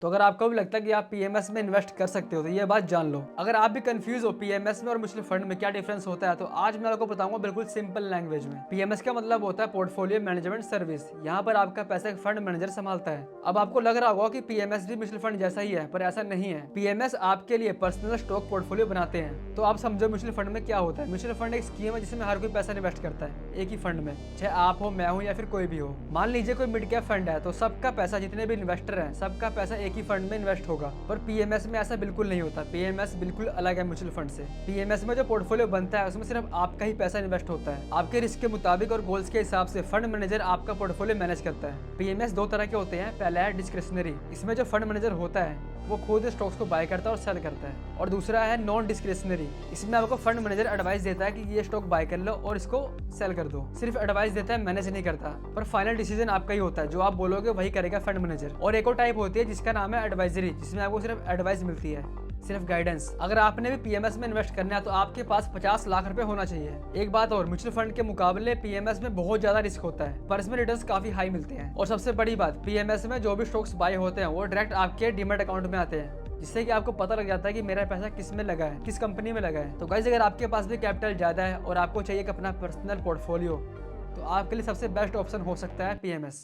तो अगर आपको भी लगता है कि आप पीएमएस में इन्वेस्ट कर सकते हो तो ये बात जान लो। अगर आप भी कंफ्यूज हो पीएमएस में और म्यूचुअल फंड में क्या डिफरेंस होता है, तो आज मैं आपको बताऊंगा बिल्कुल सिंपल लैंग्वेज में। पीएमएस का मतलब होता है पोर्टफोलियो मैनेजमेंट सर्विस। यहाँ पर आपका पैसा एक फंड मैनेजर संभालता है। अब आपको लग रहा होगा कि पीएमएस भी म्यूचुअल फंड जैसा ही है, पर ऐसा नहीं है। पीएमएस आपके लिए पर्सनल स्टॉक पोर्टफोलियो बनाते हैं। तो आप समझो म्यूचुअल फंड में क्या होता है। म्यूचुअल फंड एक स्कीम है जिसमें हर कोई पैसा इन्वेस्ट करता है एक ही फंड में, चाहे आप हो, मैं हूं या फिर कोई भी हो। मान लीजिए कोई मिड कैप फंड है, तो सबका पैसा, जितने भी इन्वेस्टर हैं, सबका पैसा एक ही फंड में इन्वेस्ट होगा। पर पीएमएस में ऐसा बिल्कुल नहीं होता। पीएमएस बिल्कुल अलग है म्यूचुअल फंड से। पीएमएस में जो पोर्टफोलियो बनता है उसमें सिर्फ आपका ही पैसा इन्वेस्ट होता है। आपके रिस्क के मुताबिक और गोल्स के हिसाब से फंड मैनेजर आपका पोर्टफोलियो मैनेज करता है। पीएमएस दो तरह के होते हैं। पहला है डिस्क्रिशनरी। इसमें जो फंड मैनेजर होता है वो खुद स्टॉक्स को बाय करता है और सेल करता है। और दूसरा है नॉन डिस्क्रिशनरी। इसमें आपको फंड मैनेजर एडवाइस देता है कि ये स्टॉक बाय कर लो और इसको सेल कर दो। सिर्फ एडवाइस देता है, मैनेज नहीं करता। पर फाइनल डिसीजन आपका ही होता है। जो आप बोलोगे वही करेगा फंड मैनेजर। और एक और टाइप होती है जिसका नाम है एडवाइजरी, जिसमें आपको सिर्फ एडवाइस मिलती है, सिर्फ गाइडेंस। अगर आपने भी पीएमएस में इन्वेस्ट करना है तो आपके पास 50 लाख रुपए होना चाहिए। एक बात और, म्यूचुअल फंड के मुकाबले पीएमएस में बहुत ज्यादा रिस्क होता है, पर इसमें रिटर्न्स काफी हाई मिलते हैं। और सबसे बड़ी बात, पीएमएस में जो भी स्टॉक्स बाय होते हैं वो डायरेक्ट आपके डीमैट अकाउंट में आते हैं, जिससे कि आपको पता लग जाता है कि मेरा पैसा किस में लगा है, किस कंपनी में लगा है। तो गाइस, अगर आपके पास भी कैपिटल ज्यादा है और आपको चाहिए कि अपना पर्सनल पोर्टफोलियो, तो आपके लिए सबसे बेस्ट ऑप्शन हो सकता है पीएमएस।